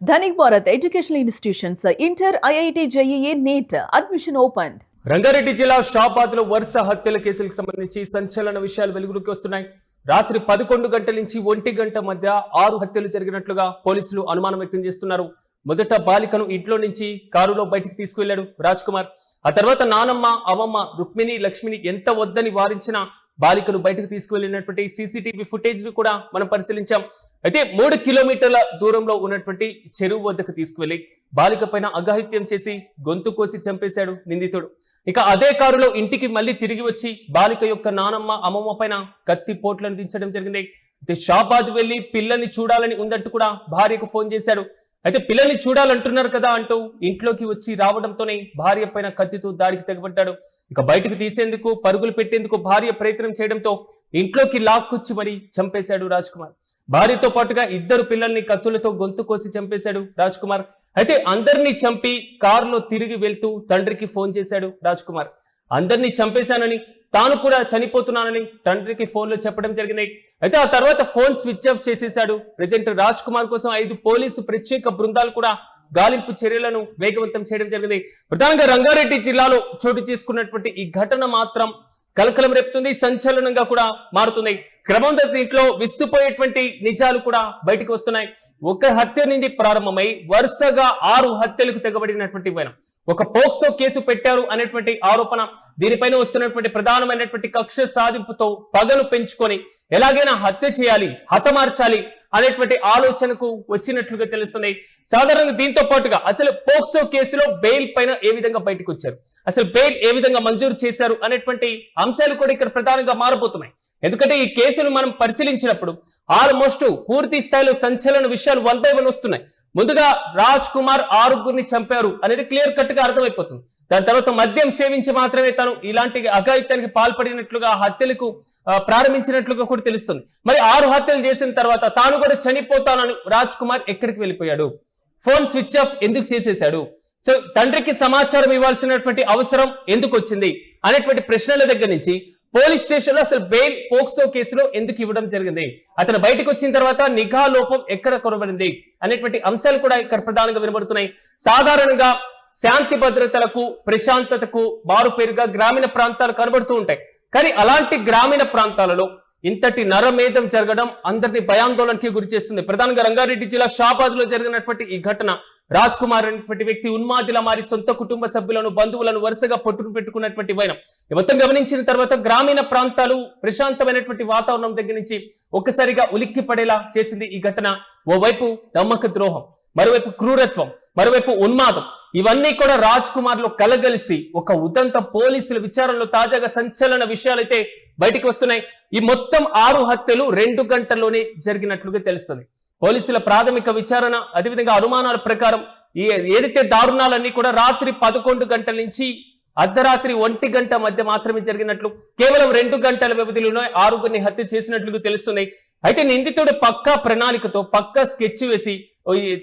Dhanik Bharat Educational Institutions, Inter, IIT, JEE, NEET, admission opened. Rangareddy జిల్లా షాబాద్ లో వరుస హత్యల కేసులకు సంబంధించి సంచలన విషయాలు వెలుగులోకి వస్తున్నాయి. రాత్రి 11 గంటల నుంచి 1 గంట మధ్య 6 హత్యలు జరిగినట్లుగా పోలీసులు అనుమానం వ్యక్తం చేస్తున్నారు. మొదట బాలికను ఇంట్లో నుంచి కారులో బయటికి తీసుకువెళ్లాడు రాజ్ కుమార్. ఆ తర్వాత నానమ్మ, అమ్మమ్మ రుక్మిణి, లక్ష్మిని ఎంత వద్దని వారించినా బాలికను బయటకు తీసుకువెళ్ళినటువంటి సీసీటీవీ ఫుటేజ్ ను కూడా మనం పరిశీలించాం. అయితే 3 కిలోమీటర్ల దూరంలో ఉన్నటువంటి చెరువు వద్దకు తీసుకువెళ్లి బాలిక పైన అఘాయిత్యం చేసి గొంతు కోసి చంపేశాడు నిందితుడు. ఇక అదే కారులో ఇంటికి మళ్ళీ తిరిగి వచ్చి బాలిక యొక్క నానమ్మ, అమ్మమ్మ పైన కత్తి పోట్లను దించడం జరిగింది. అయితే షాబాద్ వెళ్లి పిల్లల్ని చూడాలని ఉందంటూ కూడా భార్యకు ఫోన్ చేశాడు. అయితే పిల్లల్ని చూడాలంటున్నారు కదా అంటూ ఇంట్లోకి వచ్చి రావడంతోనే భార్య పైన కత్తితో దాడికి తెగబడ్డాడు. ఇక బయటకు తీసేందుకు పరుగులు పెట్టేందుకు భార్య ప్రయత్నం చేయడంతో ఇంట్లోకి లాక్కొచ్చి మరి చంపేశాడు రాజ్ కుమార్. భార్యతో పాటుగా 2 పిల్లల్ని కత్తులతో గొంతు కోసి చంపేశాడు రాజ్ కుమార్. అయితే అందరినీ చంపి కారులో తిరిగి వెళ్తూ తండ్రికి ఫోన్ చేశాడు రాజ్ కుమార్. అందరినీ చంపేశానని, తాను కూడా చనిపోతున్నానని తండ్రికి ఫోన్ లో చెప్పడం జరిగింది. అయితే ఆ తర్వాత ఫోన్ స్విచ్ ఆఫ్ చేసేశాడు. ప్రెసిడెంట్ రాజ్ కుమార్ కోసం 5 పోలీసు ప్రత్యేక బృందాలు కూడా గాలింపు చర్యలను వేగవంతం చేయడం జరిగింది. ప్రధానంగా రంగారెడ్డి జిల్లాలో చోటు చేసుకున్నటువంటి ఈ ఘటన మాత్రం కలకలం రేపుతుంది, సంచలనంగా కూడా మారుతుంది. క్రమం దీంట్లో విస్తుపోయేటువంటి నిజాలు కూడా బయటకు వస్తున్నాయి. ఒక హత్య నుండి ప్రారంభమై వరుసగా 6 హత్యలకు తెగబడినటువంటి వైనం, ఒక పోక్సో కేసు పెట్టారు అనేటువంటి ఆరోపణ, దీనిపైన వస్తున్నటువంటి ప్రధానమైనటువంటి కక్ష సాధింపుతో పగను పెంచుకొని ఎలాగైనా హత్య చేయాలి, హతమార్చాలి అనేటువంటి ఆలోచనకు వచ్చినట్లుగా తెలుస్తుంది. సాధారణంగా దీంతో పాటుగా అసలు పోక్సో కేసులో బెయిల్ పైన ఏ విధంగా బయటకు వచ్చారు, అసలు బెయిల్ ఏ విధంగా మంజూరు చేశారు అనేటువంటి అంశాలు కూడా ఇక్కడ ప్రధానంగా మారబోతున్నాయి. ఎందుకంటే ఈ కేసును మనం పరిశీలించినప్పుడు ఆల్మోస్ట్ పూర్తి స్థాయిలో సంచలన విషయాలు 1 by 1 వస్తున్నాయి. ముందుగా రాజ్ కుమార్ 6గురిని చంపారు అనేది క్లియర్ కట్ గా అర్థమైపోతుంది. దాని తర్వాత మద్యం సేవించి మాత్రమే తను ఇలాంటి అఘాయిత్యానికి పాల్పడినట్లుగా, హత్యలకు ప్రారంభించినట్లుగా కూడా తెలుస్తుంది. మరి 6 హత్యలు చేసిన తర్వాత తాను కూడా చనిపోతానని రాజ్ కుమార్ ఎక్కడికి వెళ్ళిపోయాడు, ఫోన్ స్విచ్ ఆఫ్ ఎందుకు చేసేశాడు, సో తండ్రికి సమాచారం ఇవ్వాల్సినటువంటి అవసరం ఎందుకు వచ్చింది అనేటువంటి ప్రశ్నల దగ్గర నుంచి పోలీస్ స్టేషన్ లో అసలు బెయిల్ పోక్సో కేసులో ఎందుకు ఇవ్వడం జరిగింది, అతను బయటకు వచ్చిన తర్వాత నిఘా లోపం ఎక్కడ కొరబడింది అనేటువంటి అంశాలు కూడా ఇక్కడ ప్రధానంగా వినబడుతున్నాయి. సాధారణంగా శాంతి భద్రతలకు, ప్రశాంతతకు మారుపేరుగా గ్రామీణ ప్రాంతాలు కనబడుతూ ఉంటాయి. కానీ అలాంటి గ్రామీణ ప్రాంతాలలో ఇంతటి నరమేధం జరగడం అందరినీ భయాందోళనకి గురి చేస్తుంది. ప్రధానంగా రంగారెడ్డి జిల్లా షాబాద్ లో జరిగినటువంటి ఈ ఘటన, రాజ్ కుమార్ అనేటువంటి వ్యక్తి ఉన్మాదిలా మారి సొంత కుటుంబ సభ్యులను, బంధువులను వరుసగా పట్టును పెట్టుకున్నటువంటి వైనం మొత్తం గమనించిన తర్వాత గ్రామీణ ప్రాంతాలు ప్రశాంతమైనటువంటి వాతావరణం దగ్గర నుంచి ఒక్కసారిగా ఉలిక్కి పడేలా చేసింది ఈ ఘటన. ఓవైపు నమ్మక ద్రోహం, మరోవైపు క్రూరత్వం, మరోవైపు ఉన్మాదం, ఇవన్నీ కూడా రాజ్ కుమార్ లో కలగలిసి ఒక ఉదంత పోలీసుల విచారణలో తాజాగా సంచలన విషయాలైతే బయటికి వస్తున్నాయి. ఈ మొత్తం 6 హత్యలు 2 గంటల్లోనే జరిగినట్లుగా తెలుస్తుంది. పోలీసుల ప్రాథమిక విచారణ, అదేవిధంగా అనుమానాల ప్రకారం ఏదైతే దారుణాలన్నీ కూడా రాత్రి 11 గంటల నుంచి అర్ధరాత్రి 1 గంట మధ్య మాత్రమే జరిగినట్లు, కేవలం 2 గంటల వ్యవధిలోనే 6గురిని హత్య చేసినట్లుగా తెలుస్తుంది. అయితే నిందితుడు పక్కా ప్రణాళికతో, పక్కా స్కెచ్ వేసి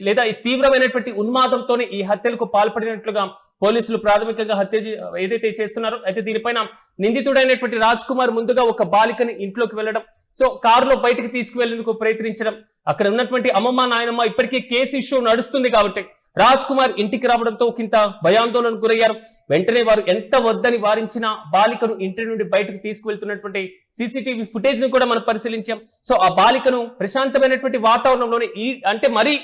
లేదా ఈ తీవ్రమైనటువంటి ఉన్మాదంతోనే ఈ హత్యలకు పాల్పడినట్లుగా పోలీసులు ప్రాథమికంగా హత్య ఏదైతే చేస్తున్నారో, అయితే దీనిపైన నిందితుడైనటువంటి రాజ్ కుమార్ ముందుగా ఒక బాలికని ఇంట్లోకి వెళ్ళడం, సో కారులో బయటకు తీసుకువెళ్లేందుకు ప్రయత్నించడం, అక్కడ ఉన్నటువంటి అమ్మమ్మ, నాయనమ్మ ఇప్పటికే కేసు ఇష్యూ నడుస్తుంది కాబట్టి రాజ్ కుమార్ ఇంటికి రావడంతో కింద భయాందోళనకు గురయ్యారు. వెంటనే వారు ఎంత వద్దని వారించినా బాలికను ఇంటి నుండి బయటకు తీసుకువెళ్తున్నటువంటి సీసీటీవీ ఫుటేజ్ ను కూడా మనం పరిశీలించాం. సో ఆ బాలికను ప్రశాంతమైనటువంటి వాతావరణంలోనే అంటే మరీ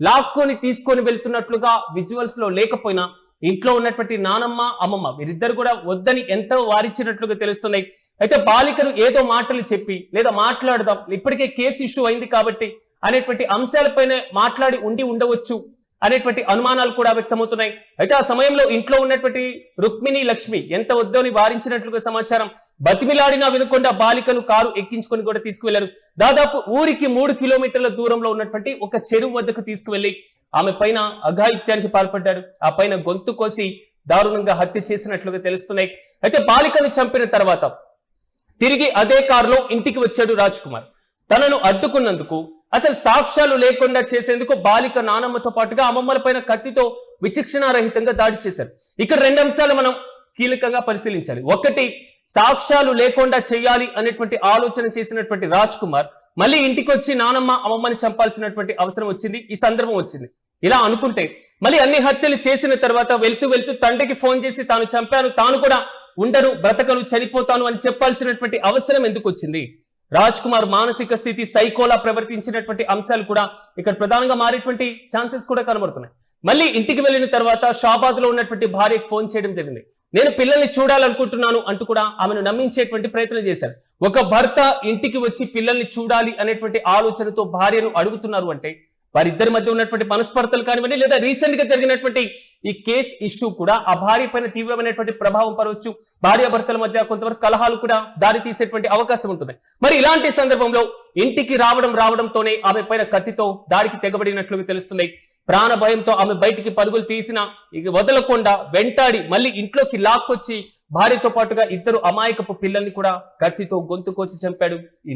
లాక్కొని తీసుకొని వెళ్తున్నట్లుగా విజువల్స్ లో లేకపోయినా ఇంట్లో ఉన్నటువంటి నానమ్మ, అమ్మమ్మ వీరిద్దరు కూడా వద్దని ఎంతో వారించినట్లుగా తెలుస్తున్నాయి. అయితే బాలికను ఏదో మాటలు చెప్పి లేదా మాట్లాడదాం, ఇప్పటికే కేసు ఇష్యూ అయింది కాబట్టి అనేటువంటి అంశాలపైన మాట్లాడి ఉండవచ్చు అనేటువంటి అనుమానాలు కూడా వ్యక్తమవుతున్నాయి. అయితే ఆ సమయంలో ఇంట్లో ఉన్నటువంటి రుక్మిణి, లక్ష్మి ఎంత వద్దని వారించినట్లుగా సమాచారం. బతిమిలాడినా వినకుండా బాలికను కారు ఎక్కించుకొని కూడా తీసుకువెళ్లారు. దాదాపు ఊరికి 3 కిలోమీటర్ల దూరంలో ఉన్నటువంటి ఒక చెరువు వద్దకు తీసుకువెళ్లి ఆమె పైన అఘాయిత్యానికి పాల్పడ్డారు. ఆ పైన గొంతు కోసి దారుణంగా హత్య చేసినట్లుగా తెలుస్తున్నాయి. అయితే బాలికను చంపిన తర్వాత తిరిగి అదే కారులో ఇంటికి వచ్చాడు రాజ్ కుమార్. తనను అడ్డుకున్నందుకు, అసలు సాక్ష్యాలు లేకుండా చేసేందుకు బాలిక నానమ్మతో పాటుగా అమ్మమ్మల పైన కత్తితో విచక్షణారహితంగా దాడి చేశారు. ఇక్కడ 2 అంశాలు మనం కీలకంగా పరిశీలించాలి. ఒకటి, సాక్ష్యాలు లేకుండా చేయాలి అనేటువంటి ఆలోచన చేసినటువంటి రాజ్ కుమార్ మళ్ళీ ఇంటికి వచ్చి నానమ్మ, అమ్మమ్మని చంపాల్సినటువంటి అవసరం వచ్చింది, ఈ సందర్భం వచ్చింది. ఇలా అనుకుంటే మళ్ళీ అన్ని హత్యలు చేసిన తర్వాత వెళ్తూ వెళ్తూ తండ్రికి ఫోన్ చేసి తాను చంపాను, తాను కూడా ఉండను, బ్రతకను, చనిపోతాను అని చెప్పాల్సినటువంటి అవసరం ఎందుకు వచ్చింది? రాజ్ కుమార్ మానసిక స్థితి సైకోలా ప్రవర్తించినటువంటి అంశాలు కూడా ఇక్కడ ప్రధానంగా మారేటువంటి ఛాన్సెస్ కూడా కనబడుతున్నాయి. మళ్ళీ ఇంటికి వెళ్ళిన తర్వాత షాబాద్ లో ఉన్నటువంటి భార్యకు ఫోన్ చేయడం జరిగింది. నేను పిల్లల్ని చూడాలనుకుంటున్నాను అంటూ కూడా ఆమెను నమ్మించేటువంటి ప్రయత్నం చేశారు. ఒక భర్త ఇంటికి వచ్చి పిల్లల్ని చూడాలి అనేటువంటి ఆలోచనతో భార్యను అడుగుతున్నారు అంటే వారిద్దరి మధ్య ఉన్నటువంటి మనస్పర్ధలు కానివ్వండి, లేదా రీసెంట్ గా జరిగినటువంటి ఈ కేసు ఇష్యూ కూడా ఆ భార్య పైన తీవ్రమైనటువంటి ప్రభావం పడవచ్చు. భార్యాభర్తల మధ్య కొంతవరకు కలహాలు కూడా దారి తీసేటువంటి అవకాశం ఉంటుంది. మరి ఇలాంటి సందర్భంలో ఇంటికి రావడంతోనే ఆమె పైన కత్తితో దాడికి తెగబడినట్లుగా తెలుస్తుంది. ప్రాణ భయంతో ఆమె బయటికి పరుగులు తీసిన వదలకుండా వెంటాడి మళ్ళీ ఇంట్లోకి లాక్కొచ్చి భార్యతో పాటుగా ఇద్దరు అమాయకపు పిల్లల్ని కూడా కత్తితో గొంతు కోసి చంపాడు ఈ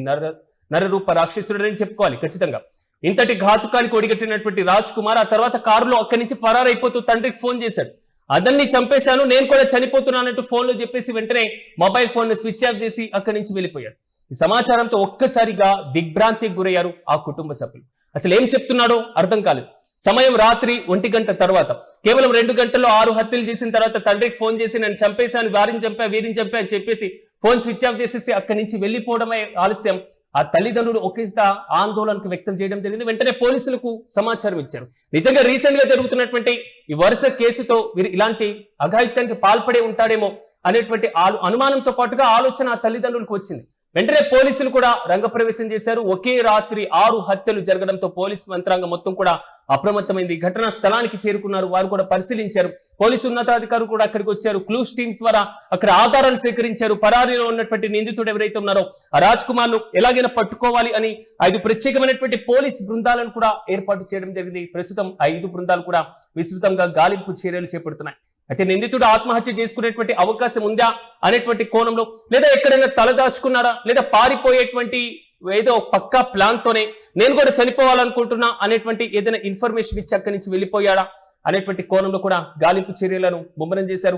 నరరూప రాక్షసుడని చెప్పుకోవాలి ఖచ్చితంగా. ఇంతటి ఘాతుకానికి ఒడిగట్టినటువంటి రాజ్ కుమార్ ఆ తర్వాత కారులో అక్కడి నుంచి పరారైపోతూ తండ్రికి ఫోన్ చేశాడు. అదన్ని చంపేశాను, నేను కూడా చనిపోతున్నానంటూ ఫోన్ లో చెప్పేసి వెంటనే మొబైల్ ఫోన్ ని స్విచ్ ఆఫ్ చేసి అక్కడి నుంచి వెళ్ళిపోయాడు. ఈ సమాచారంతో ఒక్కసారిగా దిగ్భ్రాంతికి గురయ్యారు ఆ కుటుంబ సభ్యులు. అసలు ఏం చెప్తున్నాడో అర్థం కాలేదు. సమయం రాత్రి 1 గంట తర్వాత, కేవలం 2 గంటల్లో 6 హత్యలు చేసిన తర్వాత తండ్రికి ఫోన్ చేసి నేను చంపేశాను, వీరిని చంపా అని చెప్పేసి ఫోన్ స్విచ్ ఆఫ్ చేసేసి అక్కడి నుంచి వెళ్ళిపోవడమే ఆలస్యం. ఆ తల్లిదండ్రులు ఒకంత ఆందోళనకు వ్యక్తం చేయడం జరిగింది. వెంటనే పోలీసులకు సమాచారం ఇచ్చారు. నిజంగా రీసెంట్ గా జరుగుతున్నటువంటి ఈ వరుస కేసుతో వీరు ఇలాంటి అఘాయిత్యానికి పాల్పడే ఉంటాడేమో అనేటువంటి అనుమానంతో పాటుగా ఆలోచన ఆ తల్లిదండ్రులకు వచ్చింది. వెంటనే పోలీసులు కూడా రంగప్రవేశం చేశారు. ఒకే రాత్రి 6 హత్యలు జరగడంతో పోలీసు యంత్రాంగం మొత్తం కూడా అప్రమత్తమైంది. ఘటనా స్థలానికి చేరుకున్నారు. వారు కూడా పరిశీలించారు. పోలీసు ఉన్నతాధికారులు కూడా అక్కడికి వచ్చారు. క్లూస్ టీమ్స్ ద్వారా అక్కడ ఆధారాలు సేకరించారు. పరారీలో ఉన్నటువంటి నిందితుడు ఎవరైతే ఉన్నారో ఆ రాజ్ కుమార్ ను ఎలాగైనా పట్టుకోవాలి అని 5 ప్రత్యేకమైనటువంటి పోలీస్ బృందాలను కూడా ఏర్పాటు చేయడం జరిగింది. ప్రస్తుతం 5 బృందాలు కూడా విస్తృతంగా గాలింపు చర్యలు చేపడుతున్నాయి. అయితే నిందితుడు ఆత్మహత్య చేసుకునేటువంటి అవకాశం ఉందా అనేటువంటి కోణంలో, లేదా ఎక్కడైనా తలదాచుకున్నారా, లేదా పారిపోయేటువంటి ఏదో పక్కా ప్లాన్ తోనే నేను కూడా చనిపోవాలనుకుంటున్నా అనేటువంటి ఏదైనా ఇన్ఫర్మేషన్ ఇచ్చి అక్కడి నుంచి వెళ్ళిపోయాడా అనేటువంటి కోణంలో కూడా గాలింపు చర్యలను ముమ్మరం చేశారు.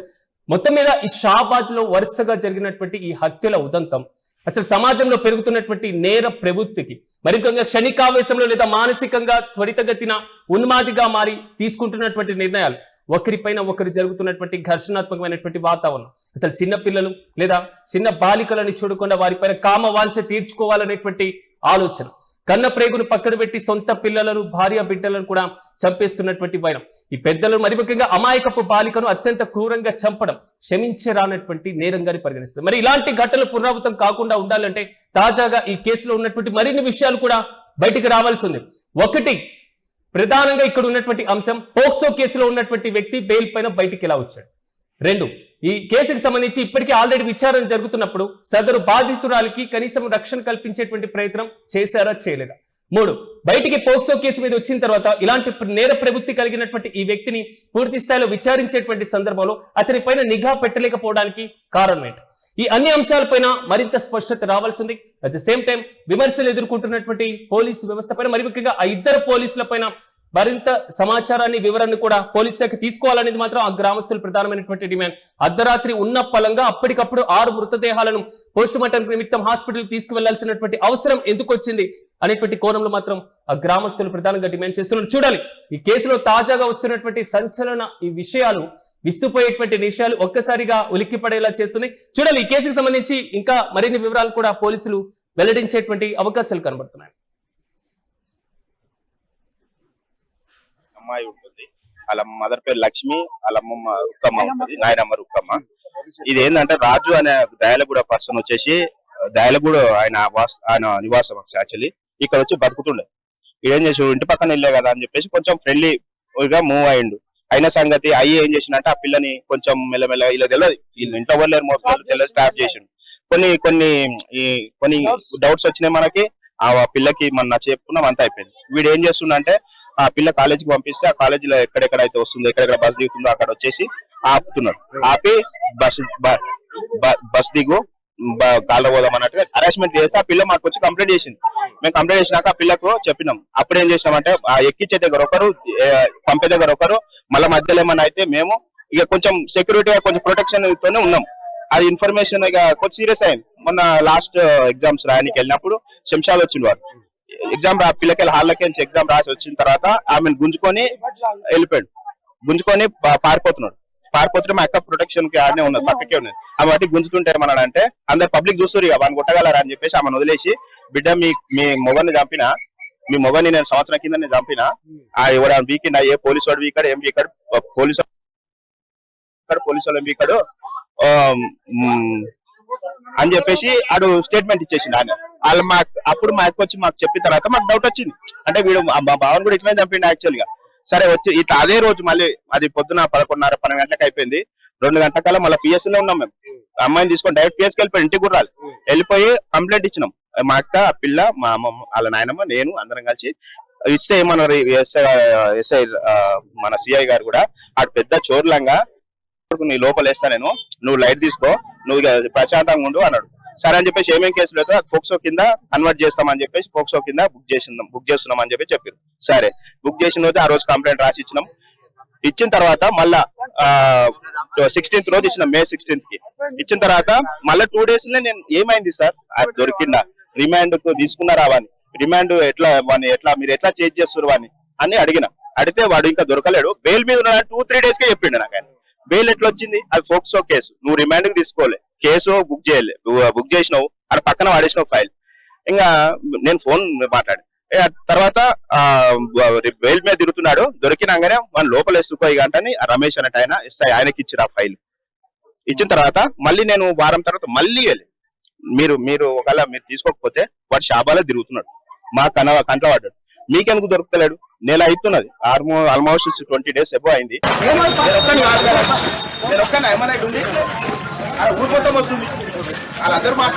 మొత్తం మీద ఈ షాబాద్ లో వరుసగా జరిగినటువంటి ఈ హత్యల ఉదంతం అసలు సమాజంలో పెరుగుతున్నటువంటి నేర ప్రవృత్తికి, మరికొంగా క్షణికావేశంలో లేదా మానసికంగా త్వరితగతిన ఉన్మాదిగా మారి తీసుకుంటున్నటువంటి నిర్ణయాలు, ఒకరిపైన ఒకరు జరుగుతున్నటువంటి ఘర్షణాత్మకమైనటువంటి వాతావరణం, అసలు చిన్న పిల్లలు లేదా చిన్న బాలికలని చూడకుండా వారిపైన కామ వాంఛ తీర్చుకోవాలనేటువంటి ఆలోచన, కన్న ప్రేగును పక్కన పెట్టి సొంత పిల్లలను భార్య బిడ్డలను కూడా చంపేస్తున్నటువంటి వైరం, ఈ పెద్దలు మరి ముఖ్యంగా అమాయకపు బాలికను అత్యంత క్రూరంగా చంపడం క్షమించరానటువంటి నేరంగాని పరిగణిస్తుంది. మరి ఇలాంటి ఘటనలు పునరావృతం కాకుండా ఉండాలంటే తాజాగా ఈ కేసులో ఉన్నటువంటి మరిన్ని విషయాలు కూడా బయటికి రావాల్సి ఉంది. ఒకటి, ప్రధానంగా ఇక్కడ ఉన్నటువంటి అంశం, పోక్సో కేసులో ఉన్నటువంటి వ్యక్తి బెయిల్ పైన బయటికి ఎలా వచ్చాడు. 2, ఈ కేసుకు సంబంధించి ఇప్పటికీ ఆల్రెడీ విచారణ జరుగుతున్నప్పుడు సదరు బాధితురాలికి కనీసం రక్షణ కల్పించేటువంటి ప్రయత్నం చేశారా చేయలేదా. 3, బయటికి పోక్సో కేసు మీద వచ్చిన తర్వాత ఇలాంటి నేర ప్రవృత్తి కలిగినటువంటి ఈ వ్యక్తిని పూర్తి స్థాయిలో విచారించేటువంటి సందర్భంలో అతని పైన నిఘా పెట్టలేకపోవడానికి కారణం ఏంటి. ఈ అన్ని అంశాలపైన మరింత స్పష్టత రావాల్సింది. అట్ ద సేమ్ టైం విమర్శలు ఎదుర్కొంటున్నటువంటి పోలీసు వ్యవస్థ పైన, మరి ముఖ్యంగా ఆ 2 పోలీసుల పైన మరింత సమాచారాన్ని వివరాన్ని కూడా పోలీస్ శాఖ తీసుకోవాలనేది మాత్రం ఆ గ్రామస్తులు ప్రధానమైనటువంటి డిమాండ్. అర్ధరాత్రి ఉన్న పలంగా అప్పటికప్పుడు 6 మృతదేహాలను పోస్ట్ మార్టం నిమిత్తం హాస్పిటల్ తీసుకువెళ్లాల్సినటువంటి అవసరం ఎందుకు వచ్చింది అనేటువంటి కోణంలో మాత్రం ఆ గ్రామస్తులు ప్రధానంగా డిమాండ్ చేస్తున్నారు. చూడాలి, ఈ కేసులో తాజాగా వస్తున్నటువంటి సంచలన ఈ విషయాలు, విస్తుపోయేటువంటి విషయాలు ఒక్కసారిగా ఉలిక్కిపడేలా చేస్తుంది. చూడాలి, ఈ కేసుకు సంబంధించి ఇంకా మరిన్ని వివరాలు కూడా పోలీసులు వెల్లడించేటువంటి అవకాశాలు కనబడుతున్నాయి. అమ్మాయి ఉంటుంది, వాళ్ళ మదర్ పేరు లక్ష్మి, వాళ్ళ అమ్మమ్మ రుక్కమ్మ ఉంటుంది, నాయనమ్మ రుక్కమ్మ. ఇది ఏంటంటే రాజు అనే దయాలగూడ పర్సన్ వచ్చేసి, దయాలగూడ ఆయన నివాసం యాక్చువల్లీ ఇక్కడ వచ్చి బతుకుతుండే. ఏం చేసి ఇంటి పక్కన వెళ్ళే కదా అని చెప్పేసి కొంచెం ఫ్రెండ్లీగా మూవ్ అయ్యిండు. అయిన సంగతి అయ్యి ఏం చేసిందంటే ఆ పిల్లని కొంచెం మెల్లమెల్ల ఇలా తెలియదు, వీళ్ళు ఇంట్లో వాళ్ళేరు తెలియదు, స్టాప్ చేసిండు. కొన్ని డౌట్స్ వచ్చినాయి మనకి. ఆ పిల్లకి మన చెప్పుకున్నాం, అంతా అయిపోయింది. వీడు ఏం చేస్తుండే, ఆ పిల్ల కాలేజీకి పంపిస్తే ఆ కాలేజీలో ఎక్కడెక్కడైతే వస్తుందో, ఎక్కడెక్కడ బస్ దిగుతుందో అక్కడ వచ్చేసి ఆపుతున్నాడు. ఆపి బస్ దిగు కాళ్ళ పోదాం అన్నట్టుగా హరాస్మెంట్ చేస్తే ఆ పిల్ల మాకు వచ్చి కంప్లైంట్ చేసింది. మేము కంప్లైంట్ చేసినాక ఆ పిల్లకు చెప్పినాం. అప్పుడు ఏం చేసినామంటే ఆ ఎక్కించే దగ్గర ఒకరు, పంపే దగ్గర ఒకరు, మళ్ళీ మధ్యలో ఏమన్నా అయితే మేము ఇక కొంచెం సెక్యూరిటీగా కొంచెం ప్రొటెక్షన్ తోనే ఉన్నాం. అది ఇన్ఫర్మేషన్ ఇక కొంచెం సీరియస్ అయింది. మొన్న లాస్ట్ ఎగ్జామ్స్ రాయడానికి వెళ్ళినప్పుడు శంషాద్ వచ్చింది. వారు ఎగ్జామ్ పిల్లకి హాల్లోకి ఎగ్జామ్ రాసి వచ్చిన తర్వాత ఆమెను గుంజుకొని వెళ్ళిపోయాడు. గుంజుకొని పారిపోతున్నాడు. మా అక్క ప్రొటెక్షన్ కి ఆడనే ఉన్నది, పక్కకే ఉన్నది. ఆమె వాటి గుంజుతుంటే ఏమన్నాడంటే అందరు పబ్లిక్ చూస్తారు ఇక వాడిని కొట్టగలరా అని చెప్పేసి ఆమెను వదిలేసి, బిడ్డ మీ మొగన్ని చంపినా, మీ మొగన్ని నేను సంవత్సరం కింద చంపినా, ఎవడ వీకిండా, ఏ పోలీసు వాడు వీకాడు, ఏం వీకాడు, పోలీసు వాళ్ళు ఏం వీకాడు అని చెప్పేసి ఆడు స్టేట్మెంట్ ఇచ్చేసిండు. ఆయన వాళ్ళు అప్పుడు మా అక్క వచ్చి మాకు చెప్పిన తర్వాత మాకు డౌట్ వచ్చింది, అంటే వీడు మా బావని కూడా ఇట్లా చంపిండు యాక్చువల్ గా. సరే వచ్చి ఇట్లా అదే రోజు మళ్ళీ అది పొద్దున 11:30, 12 గంటలకు అయిపోయింది. 2 గంటల కల్లా మళ్ళీ పిఎస్ లో ఉన్నాం మేము. అమ్మాయిని తీసుకొని డైరెక్ట్ పిఎస్కి వెళ్ళిపోయి ఇంటికి కూడా వెళ్ళిపోయి కంప్లైంట్ ఇచ్చినాం. మా అక్క, పిల్ల, మా అమ్మమ్మ, వాళ్ళ నాయనమ్మ, నేను అందరం కలిసి ఇస్తే ఏమన్నారు ఎస్ఐ మన సిఐ గారు కూడా, ఆడు పెద్ద చోర్లంగా నీ లోపల వేస్తా నేను, నువ్వు లైట్ తీసుకో, నువ్వు ప్రశాంతంగా ఉండు అన్నాడు. సరే అని చెప్పేసి ఏమేం కేసులు అయితే పోక్సో కింద కన్వర్ట్ చేస్తామని చెప్పేసి పోక్సో కింద బుక్ చేస్తున్నాం అని చెప్పి చెప్పారు. సరే బుక్ చేసిన రోజు ఆ రోజు కంప్లైంట్ రాసి ఇచ్చినాం. ఇచ్చిన తర్వాత మళ్ళా 16th రోజు ఇచ్చినాం, May 16th కి ఇచ్చిన తర్వాత మళ్ళీ 2 days లో నేను ఏమైంది సార్ దొరికిందా, రిమాండ్ తీసుకున్నారా వాని, రిమాండ్ ఎట్లా మీరు ఎట్లా చేంజ్ చేస్తారు వాని అని అడిగితే వాడు ఇంకా దొరకలేడు. బెయిల్ మీద 2-3 days కే చెప్పిండు నాకు. ఆయన బెయిల్ ఎట్లా వచ్చింది, అది ఫోక్సో కేసు, నువ్వు రిమాండ్ కి తీసుకోలే, కేసు బుక్ చేసినావు, అక్కడ పక్కన వాడేసినావు ఫైల్. ఇంకా నేను ఫోన్ మాట్లాడి తర్వాత బెయిల్ మీద తిరుగుతున్నాడు, దొరికినాగానే మన లోపల వేసుకో ఇక అంటే రమేష్ అన్నట్టు ఆయన ఎస్ఐ ఆయనకి ఇచ్చిన ఫైల్. ఇచ్చిన తర్వాత మళ్ళీ నేను వారం తర్వాత మళ్ళీ వెళ్ళి మీరు ఒకవేళ మీరు తీసుకోకపోతే వాడు షాబాలో తిరుగుతున్నాడు, మా కంట్లో పడ్డాడు, మీకెందుకు దొరుకుతలేడు, నెల అవుతున్నది, ఆల్మోస్ట్ 20 days ఎబో అయింది. ఊరు మొత్తం వస్తుంది వాళ్ళందరూ